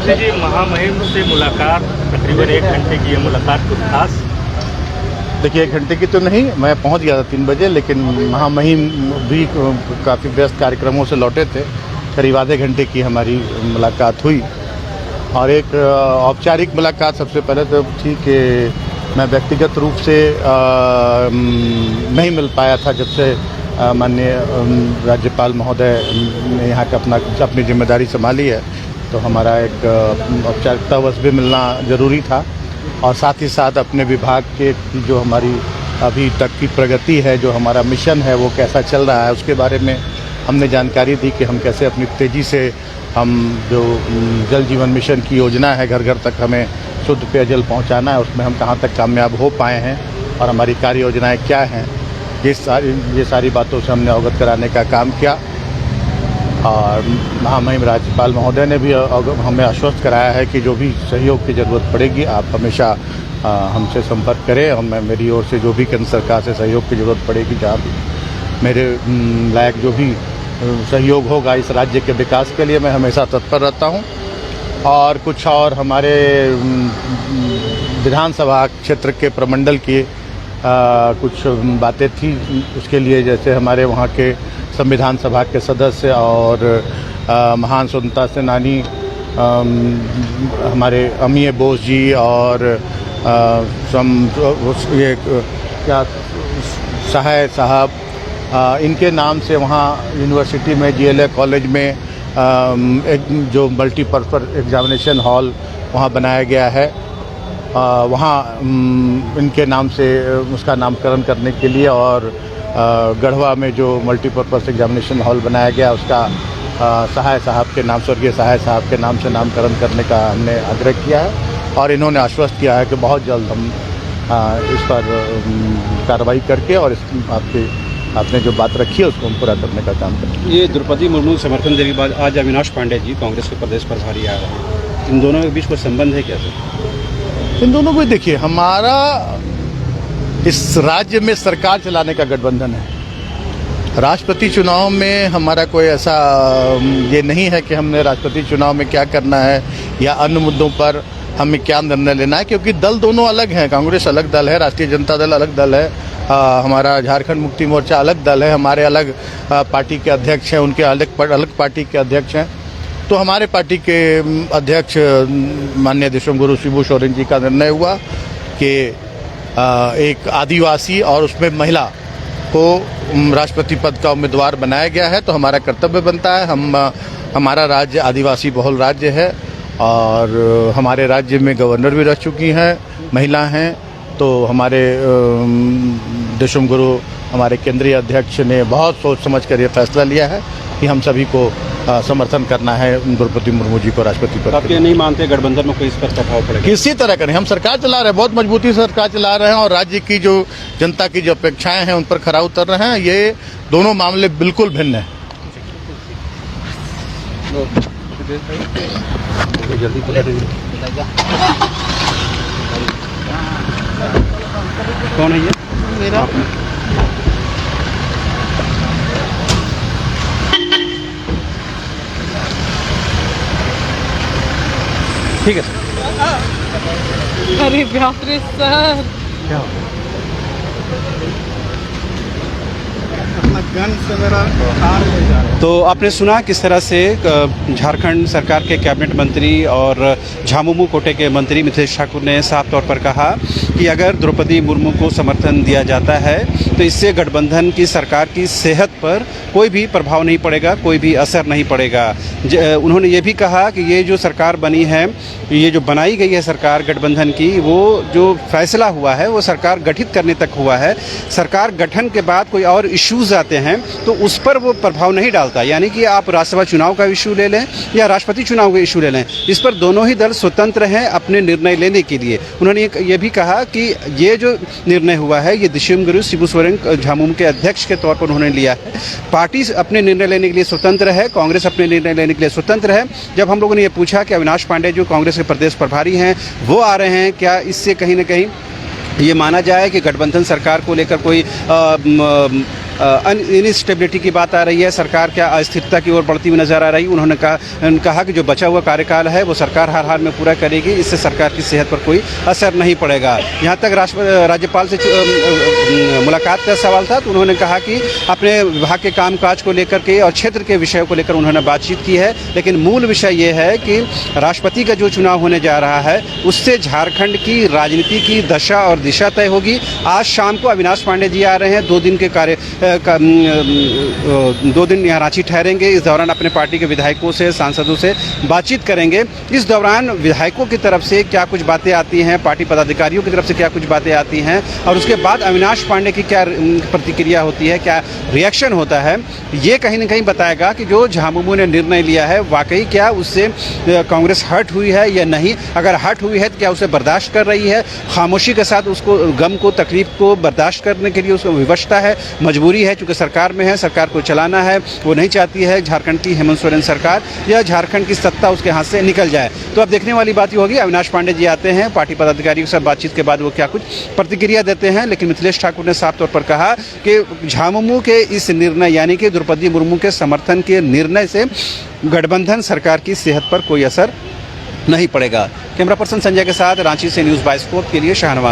मोदी जी महामहिम से मुलाकात, तकरीबन 1 घंटे की ये मुलाकात, कुछ खास? देखिए 1 घंटे की तो नहीं, मैं पहुंच गया था 3 बजे, लेकिन महामहिम भी काफ़ी व्यस्त कार्यक्रमों से लौटे थे। करीब आधे घंटे की हमारी मुलाकात हुई और एक औपचारिक मुलाकात सबसे पहले तो थी कि मैं व्यक्तिगत रूप से नहीं मिल पाया था जब से माननीय राज्यपाल महोदय ने यहाँ का अपनी जिम्मेदारी संभाली है, तो हमारा एक औपचारिकतावश भी मिलना ज़रूरी था और साथ ही साथ अपने विभाग के जो हमारी अभी तक की प्रगति है, जो हमारा मिशन है वो कैसा चल रहा है, उसके बारे में हमने जानकारी दी कि हम कैसे अपनी तेज़ी से हम जो जल जीवन मिशन की योजना है, घर घर तक हमें शुद्ध पेयजल पहुंचाना है, उसमें हम कहां तक कामयाब हो पाए हैं और हमारी कार्य योजनाएं क्या हैं, ये सारी बातों से हमने अवगत कराने का काम किया। और महामहिम राज्यपाल महोदय ने भी हमें आश्वस्त कराया है कि जो भी सहयोग की ज़रूरत पड़ेगी आप हमेशा हमसे संपर्क करें और मैं मेरी ओर से जो भी केंद्र सरकार से सहयोग की ज़रूरत पड़ेगी, जहाँ भी मेरे लायक जो भी सहयोग होगा इस राज्य के विकास के लिए, मैं हमेशा तत्पर रहता हूँ। और कुछ और हमारे विधानसभा क्षेत्र के प्रमंडल की कुछ बातें थी, उसके लिए जैसे हमारे वहाँ के संविधान सभा के सदस्य और महान स्वतंत्रता सेनानी हमारे अमीय बोस जी और ये क्या सहाय साहब, इनके नाम से वहाँ यूनिवर्सिटी में GLA कॉलेज में एक जो मल्टीपर्पज़ एग्जामिनेशन हॉल वहाँ बनाया गया है, वहाँ इनके नाम से उसका नामकरण करने के लिए और गढ़वा में जो मल्टीपर्पज़ एग्जामिनेशन हॉल बनाया गया उसका सहाय साहब के नाम, स्वर्गीय सहाय साहब के नाम से नामकरण करने का हमने आग्रह किया है और इन्होंने आश्वस्त किया है कि बहुत जल्द हम इस पर कार्रवाई करके और आपने जो बात रखी है उसको हम पूरा करने का काम करेंगे। ये द्रौपदी मुर्मू समर्थन देने के बाद आज अविनाश पांडे जी कांग्रेस के प्रदेश प्रभारी आ रहे हैं, इन दोनों के बीच कोई संबंध है क्या सर? इन दोनों को देखिए, हमारा इस राज्य में सरकार चलाने का गठबंधन है। राष्ट्रपति चुनाव में हमारा कोई ऐसा ये नहीं है कि हमने राष्ट्रपति चुनाव में क्या करना है या अन्य मुद्दों पर हमें क्या निर्णय लेना है, क्योंकि दल दोनों अलग हैं। कांग्रेस अलग दल है, राष्ट्रीय जनता दल अलग दल है, हमारा झारखंड मुक्ति मोर्चा अलग दल है, हमारे अलग पार्टी के अध्यक्ष हैं, उनके अलग पार्टी के अध्यक्ष हैं। तो हमारे पार्टी के अध्यक्ष माननीय देशम शिबू सोरेन जी का निर्णय हुआ कि एक आदिवासी और उसमें महिला को राष्ट्रपति पद का उम्मीदवार बनाया गया है, तो हमारा कर्तव्य बनता है। हमारा राज्य आदिवासी बहुल राज्य है और हमारे राज्य में गवर्नर भी रह चुकी हैं, महिला हैं, तो हमारे देशम गुरु हमारे केंद्रीय अध्यक्ष ने बहुत सोच समझ कर ये फैसला लिया है कि हम सभी को समर्थन करना है द्रौपदी मुर्मू जी को राष्ट्रपति पद। आप ये नहीं मानते गठबंधन में कोई इस पर प्रभाव पड़ेगा? किसी तरह का नहीं, हम सरकार चला रहे हैं, बहुत मजबूती से सरकार चला रहे हैं और राज्य की जो जनता की जो अपेक्षाएं हैं उन पर खरा उतर रहे हैं। ये दोनों मामले बिल्कुल भिन्न हैं। जल्दी कौन है ये? मेरा ठीक है सर। अरे बाप रे सर, क्या गन से मेरा तो आपने सुना किस तरह से झारखंड सरकार के कैबिनेट मंत्री और झामुमो कोटे के मंत्री मिथिलेश ठाकुर ने साफ तौर पर कहा कि अगर द्रौपदी मुर्मू को समर्थन दिया जाता है तो इससे गठबंधन की सरकार की सेहत पर कोई भी प्रभाव नहीं पड़ेगा, कोई भी असर नहीं पड़ेगा। उन्होंने ये भी कहा कि ये जो सरकार बनी है, ये जो बनाई गई है सरकार गठबंधन की, वो जो फैसला हुआ है वो सरकार गठित करने तक हुआ है। सरकार गठन के बाद कोई और इश्यूज आते हैं तो उस पर वो प्रभाव नहीं डालता। यानी कि आप राज्यसभा चुनाव का इशू ले लें या राष्ट्रपति चुनाव का इशू ले लें, इस पर दोनों ही दल स्वतंत्र हैं अपने निर्णय लेने के लिए। उन्होंने ये भी कहा कि ये जो निर्णय हुआ है ये देशम गुरु शिबू सोरेन झामुमो के अध्यक्ष के तौर पर उन्होंने लिया है। पार्टी अपने निर्णय लेने के लिए स्वतंत्र है, कांग्रेस अपने निर्णय लेने के लिए स्वतंत्र है। जब हम लोगों ने ये पूछा कि अविनाश पांडे जो कांग्रेस के प्रदेश प्रभारी हैं वो आ रहे हैं, क्या इससे कहीं ना कहीं ये माना जाए कि गठबंधन सरकार को लेकर कोई इनस्टेबिलिटी की बात आ रही है, सरकार क्या अस्थिरता की ओर बढ़ती हुई नजर आ रही। उन्होंने कहा कि जो बचा हुआ कार्यकाल है वो सरकार हर हाल में पूरा करेगी, इससे सरकार की सेहत पर कोई असर नहीं पड़ेगा। यहाँ तक राज्यपाल से मुलाकात का सवाल था तो उन्होंने कहा कि अपने विभाग के कामकाज को लेकर के और क्षेत्र के विषयों को लेकर उन्होंने बातचीत की है, लेकिन मूल विषय ये है कि राष्ट्रपति का जो चुनाव होने जा रहा है उससे झारखंड की राजनीति की दशा और दिशा तय होगी। आज शाम को अविनाश पांडे जी आ रहे हैं, 2 दिन के 2 दिन यहाँ रांची ठहरेंगे। इस दौरान अपने पार्टी के विधायकों से, सांसदों से बातचीत करेंगे। इस दौरान विधायकों की तरफ से क्या कुछ बातें आती हैं, पार्टी पदाधिकारियों की तरफ से क्या कुछ बातें आती हैं और उसके बाद अविनाश पांडे की क्या प्रतिक्रिया होती है, क्या रिएक्शन होता है, ये कहीं ना कहीं बताएगा कि जो झामुमो ने निर्णय लिया है वाकई क्या उससे कांग्रेस हर्ट हुई है या नहीं। अगर हर्ट हुई है तो क्या उसे बर्दाश्त कर रही है, खामोशी के साथ उसको गम को, तकलीफ को बर्दाश्त करने के लिए उसको विवशता है, मजबूरी है, चूँकि सरकार में है, सरकार को चलाना है, वो नहीं चाहती है झारखंड की हेमंत सोरेन सरकार या झारखंड की सत्ता उसके हाथ से निकल जाए। तो अब देखने वाली बात ये होगी, अविनाश पांडे जी आते हैं, पार्टी पदाधिकारियों के साथ बातचीत के बाद वो क्या कुछ प्रतिक्रिया देते हैं। लेकिन मिथिलेश ठाकुर ने साफ तौर पर कहा कि झामुमो के इस निर्णय यानी कि द्रौपदी मुर्मू के समर्थन के निर्णय से गठबंधन सरकार की सेहत पर कोई असर नहीं पड़ेगा। कैमरा पर्सन संजय के साथ रांची से न्यूज़ 22 के लिए शाहनवाज।